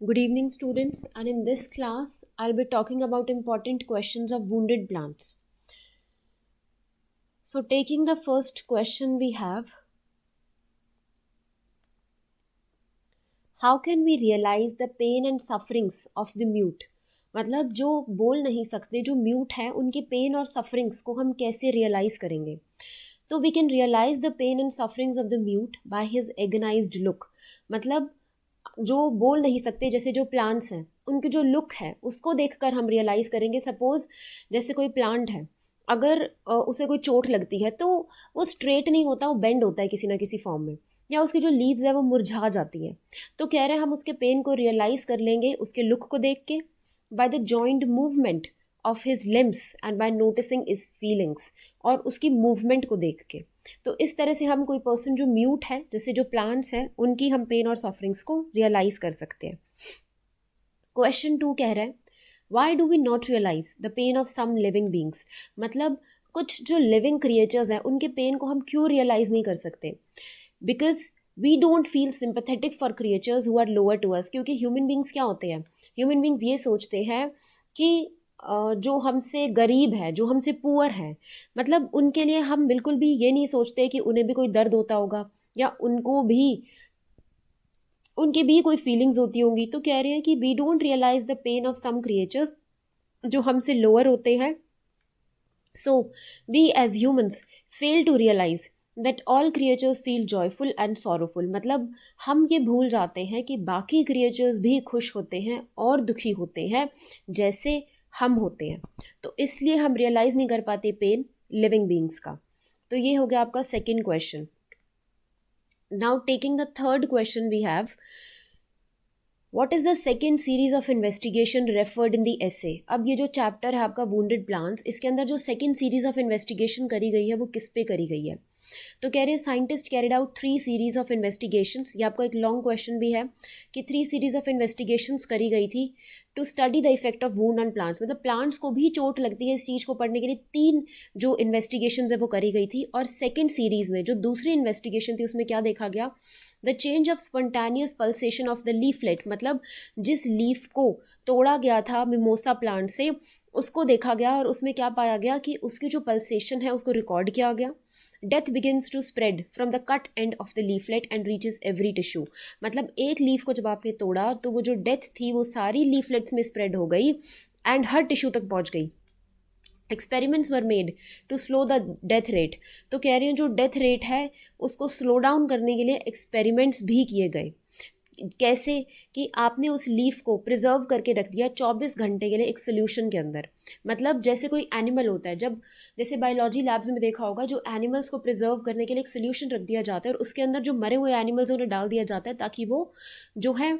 Good evening, students. And in this class, I'll be talking about important questions of wounded plants. So, taking the first question we have, how can we realize the pain and sufferings of the mute? मतलब जो बोल नहीं सकते, जो mute है, उनके pen और sufferings को हम कैसे रियलाइज करेंगे? तो we can realise the pain and sufferings of the mute by his agonised look. मतलब जो बोल नहीं सकते, जैसे जो प्लांट्स हैं, उनके जो लुक है उसको देखकर हम रियलाइज़ करेंगे. सपोज जैसे कोई प्लांट है, अगर उसे कोई चोट लगती है तो वो स्ट्रेट नहीं होता, वो बेंड होता है किसी ना किसी फॉर्म में, या उसकी जो लीव्स है वो मुरझा जाती है. तो कह रहे हैं हम उसके पेन को रियलाइज़ कर लेंगे उसके लुक को देख के, by the joint movement of his limbs and by noticing is feelings, और उसकी मूवमेंट को देख के. तो इस तरह से हम कोई पर्सन जो म्यूट है, जैसे जो प्लांट्स हैं, उनकी हम पेन और सफरिंग्स को रियलाइज कर सकते हैं. क्वेश्चन 2 कह रहा है, why do we not realize the pain of some living beings? मतलब कुछ जो लिविंग क्रिएचर्स हैं उनके पेन को हम क्यों रियलाइज नहीं कर सकते? Because we don't feel sympathetic for creatures who are lower to us. क्योंकि ह्यूमन बींग्स क्या होते हैं? ह्यूमन बींग्स ये सोचते हैं कि जो हमसे गरीब है, जो हमसे पुअर है, मतलब उनके लिए हम बिल्कुल भी ये नहीं सोचते कि उन्हें भी कोई दर्द होता होगा, या उनकी भी कोई फीलिंग्स होती होंगी. तो कह रहे हैं कि we don't realize the pain of some creatures जो हमसे लोअर होते हैं. So we as humans fail to realize that all creatures feel joyful and sorrowful. मतलब हम ये भूल जाते हैं कि बाकी क्रिएचर्स भी खुश होते हैं और दुखी होते हैं जैसे हम होते हैं. तो इसलिए हम रियलाइज़ नहीं कर पाते पेन लिविंग बींग्स का. तो ये हो गया आपका second question. Now taking the third question we have, what is the second series of investigation referred in the essay? अब ये जो चैप्टर है आपका वुंडेड प्लांट्स, इसके अंदर जो सेकेंड सीरीज ऑफ इन्वेस्टिगेशन करी गई है वो किस पे करी गई है? तो कह रहे हैं scientist carried out 3 series of investigations. ये आपका एक लॉन्ग क्वेश्चन भी है कि 3 सीरीज ऑफ इन्वेस्टिगेशंस करी गई थी to study the effect of wound on plants. मतलब प्लांट्स को भी चोट लगती है, इस चीज़ को पढ़ने के लिए 3 जो इन्वेस्टिगेशंस है वो करी गई थी. और सेकेंड सीरीज में जो दूसरी इन्वेस्टिगेशन थी उसमें क्या देखा गया? The change of spontaneous pulsation of the leaflet. मतलब जिस लीफ को तोड़ा गया था मिमोसा प्लांट से, उसको देखा गया और उसमें क्या पाया गया कि उसकी जो पल्सेशन है उसको रिकॉर्ड किया गया. Death begins to spread from the cut end of the leaflet and reaches every tissue. मतलब एक लीफ को जब आपने तोड़ा तो वो जो डेथ थी वो सारी लीफलेट्स में स्प्रेड हो गई एंड हर टिश्यू तक पहुंच गई. Experiments were made to slow the death rate. तो कह रहे हैं जो डेथ रेट है उसको स्लो डाउन करने के लिए एक्सपेरिमेंट्स भी किए गए. कैसे? कि आपने उस लीफ को प्रिजर्व करके रख दिया 24 घंटे के लिए एक सोल्यूशन के अंदर. मतलब जैसे कोई एनिमल होता है, जब जैसे बायोलॉजी लैब्स में देखा होगा, जो एनिमल्स को प्रिजर्व करने के लिए एक सोल्यूशन रख दिया जाता है और उसके अंदर जो मरे हुए एनिमल्स उन्हें डाल दिया जाता है ताकि वो जो है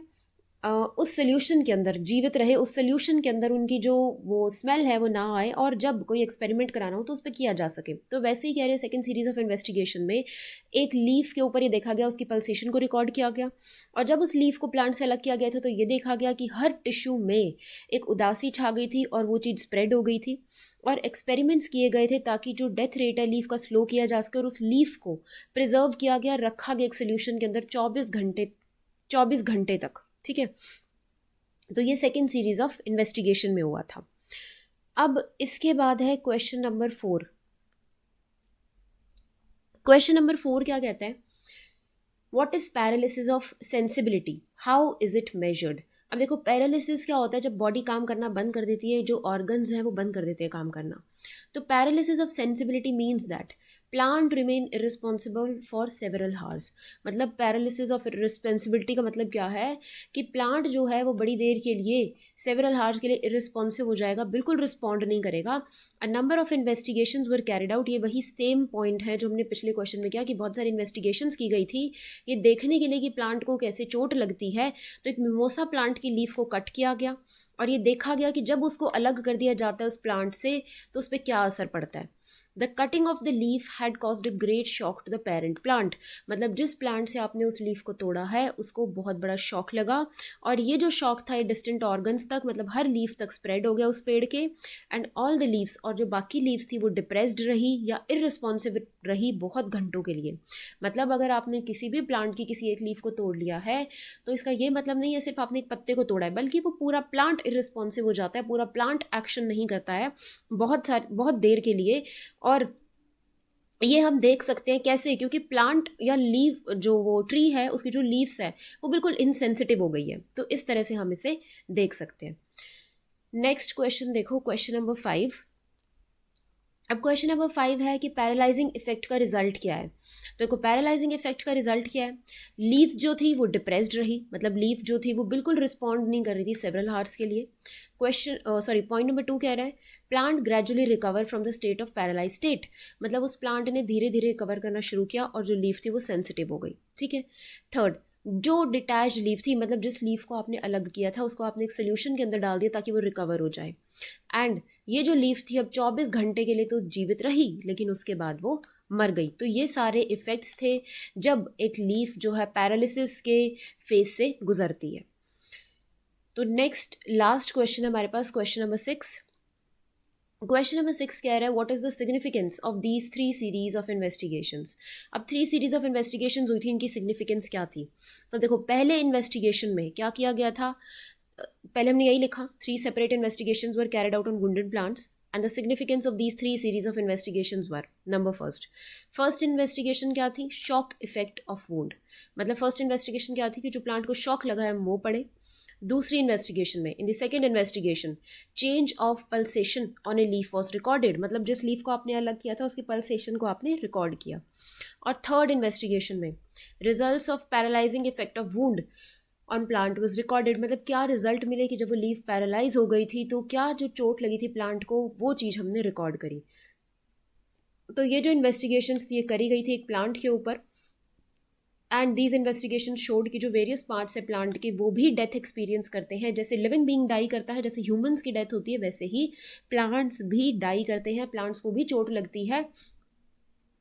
उस सोल्यूशन के अंदर जीवित रहे, उस सोल्यूशन के अंदर उनकी जो वो स्मेल है वो ना आए, और जब कोई एक्सपेरिमेंट कराना हो तो उस पर किया जा सके. तो वैसे ही कह रहे हैं सेकंड सीरीज ऑफ इन्वेस्टिगेशन में एक लीफ के ऊपर ये देखा गया, उसकी पल्सेशन को रिकॉर्ड किया गया, और जब उस लीफ को प्लांट से अलग किया गया था तो ये देखा गया कि हर टिश्यू में एक उदासी छा गई थी और वो चीज़ स्प्रेड हो गई थी. और एक्सपेरिमेंट्स किए गए थे ताकि जो डेथ रेट है लीफ का स्लो किया जा सके, और उस लीफ को प्रिजर्व किया गया, रखा गया एक सोल्यूशन के अंदर 24 घंटे तक. ठीक है, तो ये सेकेंड सीरीज ऑफ इन्वेस्टिगेशन में हुआ था. अब इसके बाद है क्वेश्चन नंबर 4. क्वेश्चन नंबर 4 क्या कहता है? What is paralysis of sensibility, how is it measured? अब देखो, पैरालिसिस क्या होता है? जब बॉडी काम करना बंद कर देती है, जो ऑर्गन्स हैं वो बंद कर देते हैं काम करना. तो paralysis of sensibility means that plant remain irresponsible for several hours. मतलब पैरालिसिस ऑफ रिस्पॉन्सिबिलिटी का मतलब क्या है? कि प्लांट जो है वो बड़ी देर के लिए, सेवरल हावर्स के लिए इरिस्पॉन्सिव हो जाएगा, बिल्कुल रिस्पॉन्ड नहीं करेगा. A number of investigations were carried out. ये वही सेम पॉइंट है जो हमने पिछले क्वेश्चन में किया कि बहुत सारी इन्वेस्टिगेशंस की गई थी ये देखने के लिए कि प्लांट को कैसे चोट लगती है. तो एक मिमोसा प्लांट की लीफ को कट किया गया और ये देखा गया कि जब उसको अलग कर दिया जाता है उस प्लांट से तो उस पर क्या असर पड़ता है. The cutting of the leaf had caused a great shock to the parent plant, मतलब जिस प्लांट से आपने उस लीफ को तोड़ा है उसको बहुत बड़ा शॉक लगा, और ये जो शॉक था ये डिस्टेंट ऑर्गन्स तक, मतलब हर लीफ तक स्प्रेड हो गया उस पेड़ के। एंड ऑल द लीव्स, और जो बाकी लीव्स थी वो डिप्रेस्ड रही या इररिस्पॉन्सिव रही बहुत घंटों के लिए। मतलब अगर आपने किसी भी प्लांट की किसी एक लीफ को तोड़ लिया है तो इसका ये मतलब नहीं है सिर्फ आपने एक पत्ते को तोड़ा है, बल्कि वो पूरा प्लांट इररिस्पॉन्सिव हो जाता है, पूरा प्लांट एक्शन नहीं करता है बहुत देर के लिए। और ये हम देख सकते हैं कैसे, क्योंकि प्लांट या लीव जो वो ट्री है उसकी जो लीव्स है वो बिल्कुल इनसेंसिटिव हो गई है, तो इस तरह से हम इसे देख सकते हैं। नेक्स्ट क्वेश्चन देखो, क्वेश्चन नंबर 5। अब क्वेश्चन नंबर 5 है कि पैरालाइजिंग इफेक्ट का रिजल्ट क्या है। तो देखो पैरालाइजिंग इफेक्ट का रिजल्ट क्या है, लीव्स जो थी वो डिप्रेस्ड रही, मतलब लीफ जो थी वो बिल्कुल रिस्पॉन्ड नहीं कर रही थी सेवरल हार्स के लिए। पॉइंट नंबर 2 कह रहा है plant gradually recover from the state of paralyse state, मतलब उस प्लांट ने धीरे धीरे रिकवर करना शुरू किया और जो लीफ थी वो सेंसिटिव हो गई। ठीक है। थर्ड, जो डिटैच लीफ थी, मतलब जिस लीफ को आपने अलग किया था उसको आपने एक सोल्यूशन के अंदर डाल दिया ताकि वो रिकवर हो जाए। एंड ये जो लीफ थी अब 24 घंटे के लिए तो जीवित रही, लेकिन उसके बाद वो मर गई। तो ये सारे इफेक्ट्स थे जब एक लीफ जो है पैरालिसिस के फेज से गुजरती है। तो नेक्स्ट लास्ट क्वेश्चन हमारे पास क्वेश्चन नंबर 6। क्वेश्चन नंबर 6 कह रहा है what is the significance of these 3 series of investigations. अब 3 सीरीज ऑफ इन्वेस्टिगेशंस हुई थी, इनकी सिग्निफिकेंस क्या थी। तो देखो पहले इन्वेस्टिगेशन में क्या किया गया था, पहले हमने यही लिखा 3 separate investigations were carried out on wounded plants and the significance of these 3 series of investigations were number first investigation क्या थी, शॉक इफेक्ट ऑफ वुंड, मतलब फर्स्ट इन्वेस्टिगेशन क्या थी कि जो प्लांट को शॉक लगा है वो पड़े। दूसरी इन्वेस्टिगेशन में in the second investigation change of pulsation on a leaf was recorded, मतलब जिस लीफ को आपने अलग किया था उसकी पल्सेशन को आपने रिकॉर्ड किया। और थर्ड इन्वेस्टिगेशन में results of paralysing effect of wound on plant was recorded, मतलब क्या रिजल्ट मिले कि जब वो लीफ पैरालाइज हो गई थी तो क्या जो चोट लगी थी प्लांट को वो चीज़ हमने रिकॉर्ड करी। तो ये जो इन्वेस्टिगेशंस थी ये करी गई थी एक प्लांट के ऊपर, एंड दीज इन्वेस्टिगेशन शोड कि जो वेरियस पार्ट्स है प्लांट के वो भी डेथ एक्सपीरियंस करते हैं, जैसे लिविंग बीइंग डाई करता है, जैसे ह्यूमंस की डेथ होती है वैसे ही प्लांट्स भी डाई करते हैं, प्लांट्स को भी चोट लगती है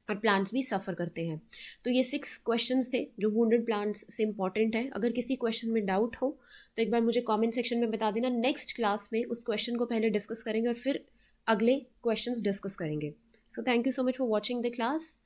और प्लांट्स भी सफ़र करते हैं। तो ये 6 क्वेश्चंस थे जो वुंडेड प्लांट्स से इंपॉर्टेंट है। अगर किसी क्वेश्चन में डाउट हो तो एक बार मुझे कमेंट सेक्शन में बता देना, नेक्स्ट क्लास में उस क्वेश्चन को पहले डिस्कस करेंगे और फिर अगले क्वेश्चंस डिस्कस करेंगे। So thank you so much for watching the class.